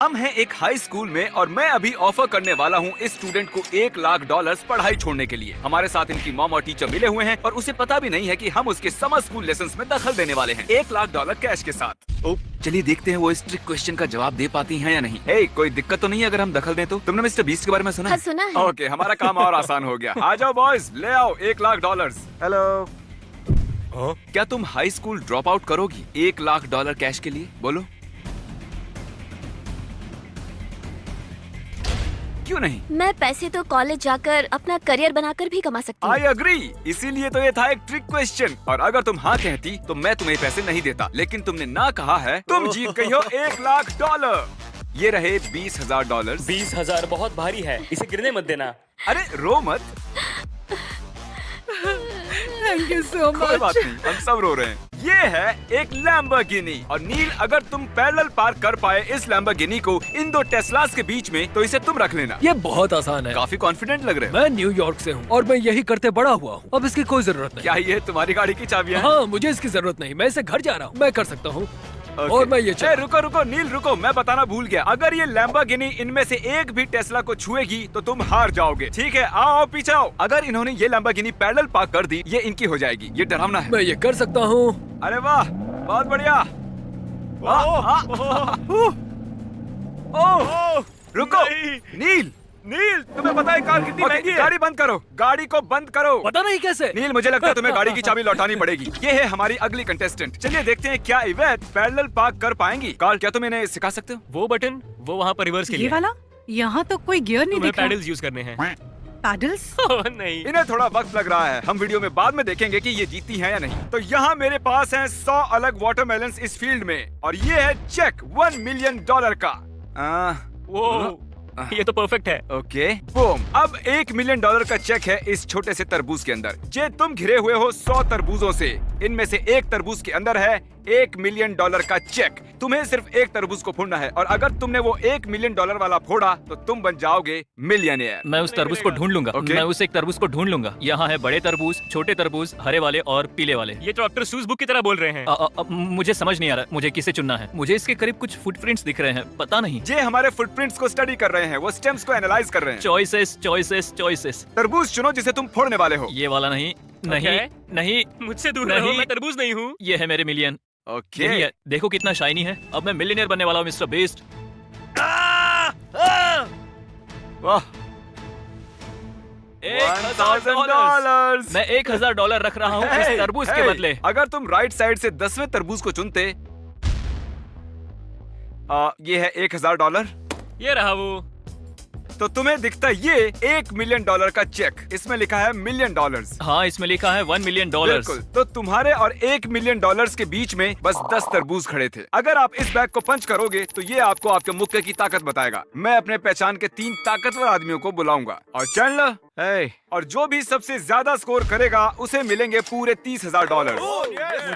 हम हैं एक हाई स्कूल में और मैं अभी ऑफर करने वाला हूँ इस स्टूडेंट को $1,00,000 पढ़ाई छोड़ने के लिए। हमारे साथ इनकी मॉम और टीचर मिले हुए हैं और उसे पता भी नहीं है कि हम उसके समर स्कूल लेसन्स में दखल देने वाले हैं $1,00,000 कैश के साथ। चलिए देखते हैं वो इस ट्रिक क्वेश्चन का जवाब दे पाती हैं या नहीं। कोई दिक्कत तो नहीं है अगर हम दखल दें तो? तुमने मिस्टर बीस्ट के बारे में सुना? हाँ, सुना है। ओके, हमारा काम और आसान हो गया। आ जाओ बॉयज, ले आओ $1,00,000। हेलो, क्या तुम हाई स्कूल ड्रॉप आउट करोगी $1,00,000 कैश के लिए? बोलो क्यों नहीं? मैं पैसे तो कॉलेज जाकर अपना करियर बनाकर भी कमा सकती हूँ। आई अग्री, इसीलिए तो ये था एक ट्रिक क्वेश्चन। और अगर तुम हाँ कहती तो मैं तुम्हें पैसे नहीं देता, लेकिन तुमने ना कहा है। तुम जीत गई हो $1,00,000। ये रहे $20,000। 20,000 बहुत भारी है, इसे गिरने मत देना। अरे रो मत। थैंक यू सो कोई बात मच। नहीं, हम सब रो रहे हैं। ये है एक लैम्बोर्गिनी। और नील, अगर तुम पैरेलल पार्क कर पाए इस लैम्बोर्गिनी को इन दो टेस्लास के बीच में तो इसे तुम रख लेना। ये बहुत आसान है। काफी कॉन्फिडेंट लग रहे हो। मैं न्यूयॉर्क से हूँ और मैं यही करते बड़ा हुआ हूँ। अब इसकी कोई जरूरत नहीं। क्या ये तुम्हारी गाड़ी की चाबियां हैं? हाँ, मुझे इसकी जरूरत नहीं। मैं इसे घर जा रहा हूँ, मैं कर सकता हूँ। Okay. और मैं ये रुको रुको नील, रुको, मैं बताना भूल गया। अगर ये लैम्बोर्गिनी इनमें से एक भी टेस्ला को छुएगी तो तुम हार जाओगे। ठीक है, आओ पीछे आओ। अगर इन्होंने ये लैम्बोर्गिनी पैरेलल पार्क कर दी, ये इनकी हो जाएगी। ये डरावना है। मैं ये कर सकता हूँ। अरे वाह, बहुत बढ़िया। रुको नील, नील, तुम्हें पता है कार कितनी महंगी है? गाड़ी बंद करो, गाड़ी को बंद करो। पता नहीं कैसे। नील, मुझे लगता है तुम्हें गाड़ी की चाबी लौटानी पड़ेगी। ये है हमारी अगली कंटेस्टेंट। चलिए देखते हैं क्या इवेट पैरेलल पार्क कर पाएंगी। कार्ल, क्या तुम इन्हें सिखा सकते हो? वो बटन, वो वहाँ पर रिवर्स के लिए ये वाला? यहाँ तो कोई गियर नहीं तुम्हें दिख रहा। पैडल्स यूज करने हैं। पैडल्स? ओह, नहीं। इन्हें थोड़ा वक्त लग रहा है। हम वीडियो में बाद में देखेंगे कि ये जीती हैं या नहीं। तो यहाँ मेरे पास हैं 100 अलग वाटरमेलन्स इस फील्ड में और ये है चेक $1 मिलियन का। वो ये तो परफेक्ट है। Okay, boom. अब $1 मिलियन का चेक है इस छोटे से तरबूज के अंदर। जे तुम घिरे हुए हो 100 तरबूजों से, इनमें से एक तरबूज के अंदर है $1 मिलियन का चेक। तुम्हें सिर्फ एक तरबूज को फोड़ना है और अगर तुमने वो $1 मिलियन वाला फोड़ा तो तुम बन जाओगे मिलियनियर। मैं उस तरबूज को ढूंढ लूंगा। Okay. मैं उस एक तरबूज को ढूंढ लूंगा। यहाँ है बड़े तरबूज, छोटे तरबूज, हरे वाले और पीले वाले। ये तो डॉक्टर सूज बुक की तरह बोल रहे हैं। मुझे समझ नहीं आ रहा मुझे किसे चुनना है। मुझे इसके करीब कुछ फुटप्रिंट्स दिख रहे हैं, पता नहीं। जे हमारे फुटप्रिंट्स को स्टडी कर रहे हैं, वो स्टेम्स को एनालाइज कर रहे हैं। Choices choices choices. तरबूज चुनो जिसे तुम फोड़ने वाले हो। ये वाला नहीं, नहीं, नहीं, मुझसे दूर नहीं। रहो, मैं तरबूज नहीं हूँ। ये है मेरे मिलियन। ओके, यही है, देखो कितना शाइनी है। अब मैं मिलियनियर बनने वाला हूँ मिस्टर बीस्ट। वाह, $1,000। मैं $1,000 रख रहा हूँ इस तरबूज के बदले। अगर तुम राइट साइड से 10वें तरबूज को चुनते, ये है $1,000, ये रहा वो। तो तुम्हें दिखता ये $1 मिलियन का चेक। इसमें लिखा है $1 मिलियन। हाँ, इसमें लिखा है $1 मिलियन। बिल्कुल, तो तुम्हारे और $1 मिलियन के बीच में बस 10 तरबूज खड़े थे। अगर आप इस बैग को पंच करोगे तो ये आपको आपके मुक्के की ताकत बताएगा। मैं अपने पहचान के 3 ताकतवर आदमियों को बुलाऊंगा और चैंडलर, और जो भी सबसे ज्यादा स्कोर करेगा उसे मिलेंगे पूरे $30,000।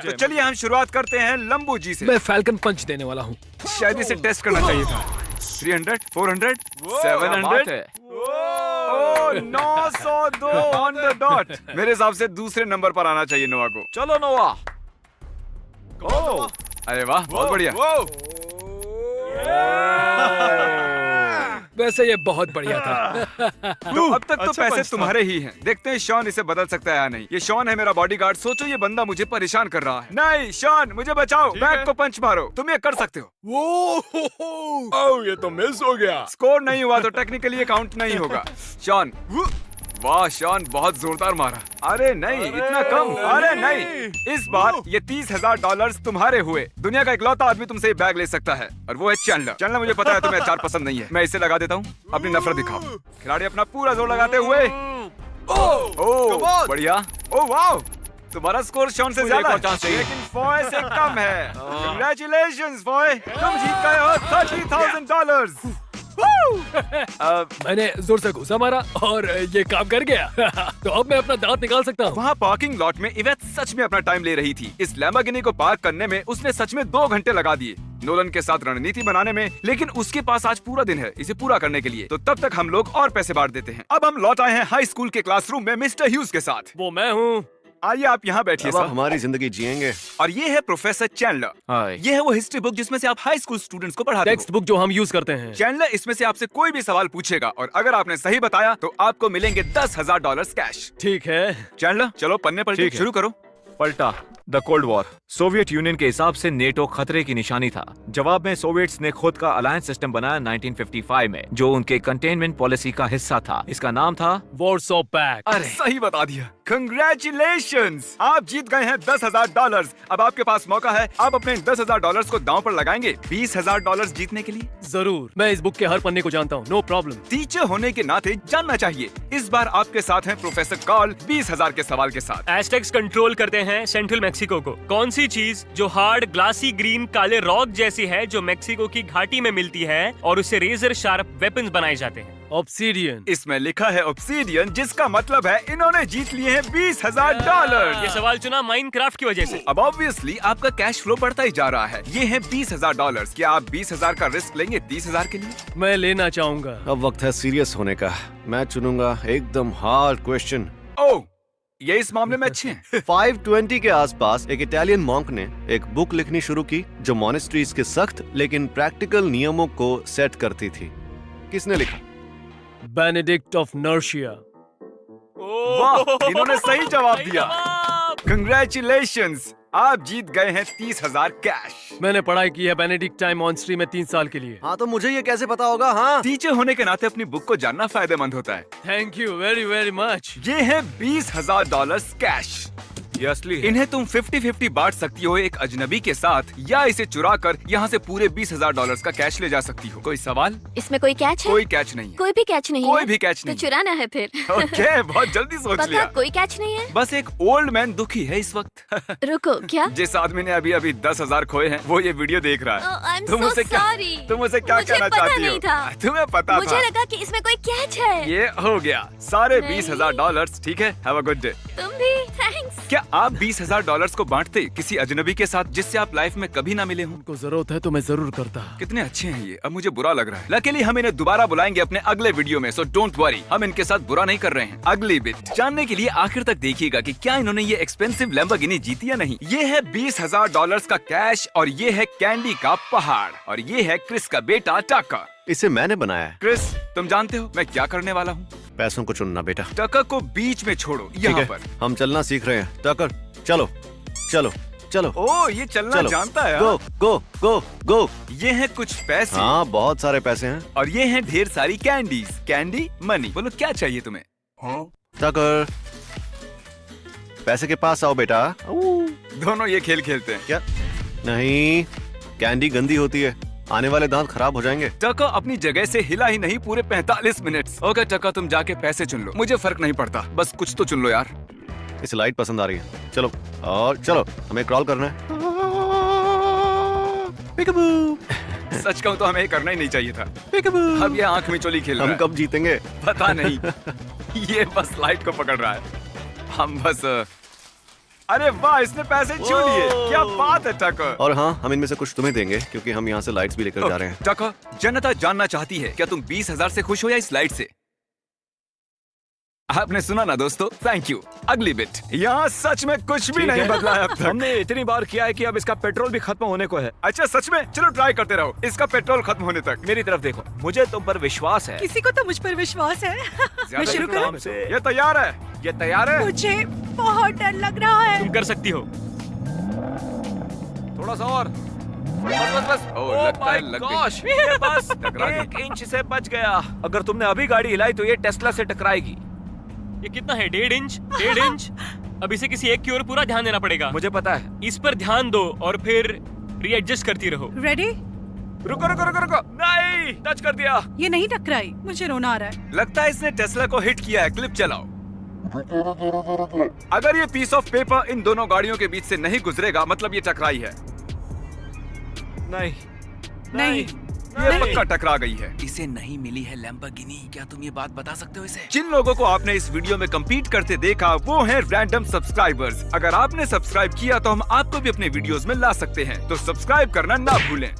तो चलिए हम शुरुआत करते हैं लंबू जी से। मैं फैल्कन पंच देने वाला हूँ। शायद इसे टेस्ट करना चाहिए था। 300, 400, 700, 902 ऑन द डॉट। मेरे हिसाब से दूसरे नंबर पर आना चाहिए नोवा को। चलो नोवा। अरे वाह, बहुत बढ़िया। वैसे ये बहुत बढ़िया था। तो अब तक तो पैसे तुम्हारे ही हैं। देखते हैं शॉन इसे बदल सकता है या नहीं। ये शॉन है मेरा बॉडीगार्ड। सोचो ये बंदा मुझे परेशान कर रहा है। नहीं शॉन, मुझे बचाओ। बैग को पंच मारो, तुम ये कर सकते हो। ओह, ये तो मिस हो गया। स्कोर नहीं हुआ तो टेक्निकली ये काउंट नहीं होगा। शॉन, वाह शॉन, बहुत जोरदार मारा। अरे नहीं, इतना कम। अरे नहीं, इस बार ये $30,000 तुम्हारे हुए। दुनिया का इकलौता आदमी तुमसे ये बैग ले सकता है और वो है चैंडलर। चैंडलर, मुझे पता है तुम्हें अचार पसंद नहीं है। मैं इसे लगा देता हूँ। अपनी नफरत दिखाओ। खिलाड़ी अपना पूरा जोर लगाते हुए। ओह बढ़िया। ओह वाह, तुम्हारा स्कोर शॉन से ज्यादा है, लेकिन फॉय से कम है। Congratulations फॉय, तुम जीत गए हो $30,000। मैंने जोर से घुसा मारा और ये काम कर गया। तो अब मैं अपना दांत निकाल सकता हूँ। वहाँ पार्किंग लॉट में इवेट सच में अपना टाइम ले रही थी। इस लैम्बोर्गिनी को पार्क करने में उसने सच में 2 घंटे लगा दिए नोलन के साथ रणनीति बनाने में, लेकिन उसके पास आज पूरा दिन है इसे पूरा करने के लिए। तो तब तक हम लोग और पैसे बांट देते हैं। अब हम लौट आए हैं हाई स्कूल के क्लासरूम में मिस्टर ह्यूज के साथ। वो मैं हूँ। आइए आप यहाँ बैठिए अब आप सर। हमारी जिंदगी जिएंगे। और ये है प्रोफेसर चैंडलर। हाय। ये है वो हिस्ट्री बुक जिसमें से आप हाई स्कूल स्टूडेंट्स को पढ़ाते टेक्स्ट हो। बुक जो हम यूज करते हैं। चैंडलर इसमें से आपसे कोई भी सवाल पूछेगा और अगर आपने सही बताया तो आपको मिलेंगे $10,000 कैश। ठीक है। चैंडलर चलो पन्ने पलटे ठीक है। शुरू करो। पलटा। The cold war. Soviet union के हिसाब से नेटो खतरे की निशानी था। जवाब में सोवियट्स ने खुद का अलायंस सिस्टम बनाया 1955 में, जो उनके कंटेनमेंट पॉलिसी का हिस्सा था। इसका नाम था वॉर्सो पैक्ट। अरे सही बता दिया। कंग्रेचुलेशंस, आप जीत गए हैं $10,000। अब आपके पास मौका है, आप अपने $10,000 को दांव पर लगाएंगे $20,000 जीतने के लिए। जरूर, मैं इस बुक के हर पन्ने को जानता हूँ, नो प्रॉब्लम। टीचर होने के नाते जानना चाहिए। इस बार आपके साथ हैं प्रोफेसर कार्ल 20,000 के सवाल के साथ। एस्टेक्स कंट्रोल करते हैं सेंट्रल मेक्सिको को। कौन सी चीज जो हार्ड ग्लासी ग्रीन काले रॉक जैसी है, जो मेक्सिको की घाटी में मिलती है और उससे रेजर शार्प वेपन्स बनाए जाते हैं? ऑब्सीडियन। इसमें लिखा है ऑब्सीडियन, जिसका मतलब है इन्होंने जीत लिए हैं $20,000। ये सवाल चुना माइनक्राफ्ट की वजह से। अब ऑब्वियसली आपका कैश फ्लो बढ़ता ही जा रहा है। ये है $20,000। क्या आप 20,000 का रिस्क लेंगे 30,000 के लिए? मैं लेना चाहूंगा। अब वक्त है सीरियस होने का। मैं चुनूंगा एकदम हार्ड क्वेश्चन। ओह, ये इस मामले में अच्छे हैं। 520 के आसपास एक इटालियन मॉन्क ने एक बुक लिखनी शुरू की जो मॉनेस्ट्रीज के सख्त लेकिन प्रैक्टिकल नियमों को सेट करती थी। किसने लिखा? Benedict of नर्सिया। वाह, इन्होंने सही जवाब दिया। कंग्रेचुलेशंस, आप जीत गए हैं 30,000 कैश। मैंने पढ़ाई की है बेनेडिक्टाइन मॉन्स्ट्री में 3 साल के लिए। हाँ तो मुझे ये कैसे पता होगा? हाँ टीचर होने के नाते अपनी बुक को जानना फायदेमंद होता है। Thank you very very much. ये है $20,000 कैश। ये असली है। इन्हें तुम 50-50 बांट सकती हो एक अजनबी के साथ, या इसे चुरा कर यहाँ से पूरे $20,000 का कैश ले जा सकती हो। कोई सवाल? इसमें कोई कैच है? कोई कैच नहीं है। कोई भी कैच नहीं कोई है? भी कैच तो नहीं। चुराना है फिर। ओके, बहुत जल्दी सोच पक्का लिया। कोई कैच नहीं है? बस एक ओल्ड मैन दुखी है इस वक्त। रुको, क्या? जिस आदमी ने अभी अभी 10,000 खोए हैं, वो ये वीडियो देख रहा है। Oh, I'm तुम so उसे क्या sorry. तुम उसे क्या मुझे कहना पता चाहती नहीं हो? था। तुम्हें पता मुझे था। लगा कि इसमें कोई कैच है। ये हो गया सारे नहीं। $20,000। ठीक है, हैव अ गुड डे। तुम भी थैंक्स। क्या आप $20,000 को बांटते किसी अजनबी के साथ जिससे आप लाइफ में कभी ना मिले हों? उनको जरूरत है तो मैं जरूर करता। कितने अच्छे हैं ये, अब मुझे बुरा लग रहा है। लकीली हम इन्हें दोबारा बुलाएंगे अपने अगले वीडियो में, सो डोंट वरी, हम इनके साथ बुरा नहीं कर रहे हैं। अगली बिट जानने के लिए आखिर तक देखिएगा कि क्या इन्होंने ये एक्सपेंसिव लैम्बोर्गिनी जीती या नहीं। ये है $20,000 का कैश, और ये है कैंडी का पहाड़, और ये है क्रिस का बेटा टकर। इसे मैंने बनाया है। क्रिस, तुम जानते हो मैं क्या करने वाला हूँ? पैसों को चुनना बेटा। टकर को बीच में छोड़ो, ठीक यहाँ है, पर। हम चलना सीख रहे हैं। टकर चलो चलो चलो ओ, ये चलना चलो जानता है। गो हाँ? गो गो गो। ये है कुछ पैसे, हाँ बहुत सारे पैसे हैं। और ये हैं ढेर सारी कैंडीज। कैंडी मनी, बोलो क्या चाहिए तुम्हें? टकर पैसे के पास आओ बेटा। दोनों ये खेल खेलते हैं। क्या? नहीं, कैंडी गंदी होती है, आने वाले दांत खराब हो जाएंगे। टका अपनी जगह से हिला ही नहीं पूरे 45 मिनट। ओके टका, तुम जाके पैसे चुन लो, मुझे फर्क नहीं पड़ता, बस कुछ तो चुन लो यार। इसे लाइट पसंद आ रही है। चलो और चलो, हमें क्रॉल करना है। पिकअबू। सच कहूँ तो हमें ये करना ही नहीं चाहिए था। पिकअबू। अब ये आंख में चोली खेल रहा हम है। कब जीतेंगे? पता नहीं। ये बस लाइट को पकड़ रहा है। हम बस अरे वाह, इसने पैसे छू लिए। क्या बात है टका। और हाँ, हम इनमें से कुछ तुम्हें देंगे क्योंकि हम यहाँ से लाइट्स भी लेकर जा रहे हैं। टका, जनता जानना चाहती है क्या तुम 20,000 से खुश हो या इस लाइट से? आपने सुना ना दोस्तों, थैंक यू। अगली बिट, यहाँ सच में कुछ भी नहीं बदला है अब तक। हमने इतनी बार किया है कि अब इसका पेट्रोल भी खत्म होने को है। अच्छा सच में? चलो ट्राई करते रहो इसका पेट्रोल खत्म होने तक। मेरी तरफ देखो, मुझे तुम पर विश्वास है। किसी को तो मुझ पर विश्वास है। मैं ज्यादा शुरू काम करूं? से। ये तैयार है? ये तैयार है? मुझे बहुत डर लग रहा है। तुम कर सकती हो। थोड़ा सा और। बस बस बस। ओह, लगता है लग गई। ये बस टकरा गई। 1 इंच से बच गया। अगर तुमने अभी गाड़ी हिलाई तो ये टेस्ला से टकराएगी। ये कितना है? 1.5 इंच? 1.5 इंच? अब इसे किसी एक की ओर पूरा ध्यान देना पड़ेगा। मुझे पता है। इस पर ध्यान दो और फिर रीएडजस्ट करती रहो। रेडी? रुको रुको रुको रुको। नहीं, टच कर दिया। ये नहीं टकराई, मुझे रोना आ रहा है। लगता है इसने टेस्ला को हिट किया है। क्लिप चलाओ। अगर ये पीस ऑफ पेपर इन दोनों गाड़ियों के बीच से नहीं गुजरेगा, मतलब ये टकराई है। नहीं नहीं। ये पक्का टकरा गई है। इसे नहीं मिली है लैम्बोर्गिनी। क्या तुम ये बात बता सकते हो इसे? जिन लोगों को आपने इस वीडियो में कम्पीट करते देखा वो हैं रैंडम सब्सक्राइबर्स। अगर आपने सब्सक्राइब किया तो हम आपको भी अपने वीडियोस में ला सकते हैं, तो सब्सक्राइब करना ना भूलें।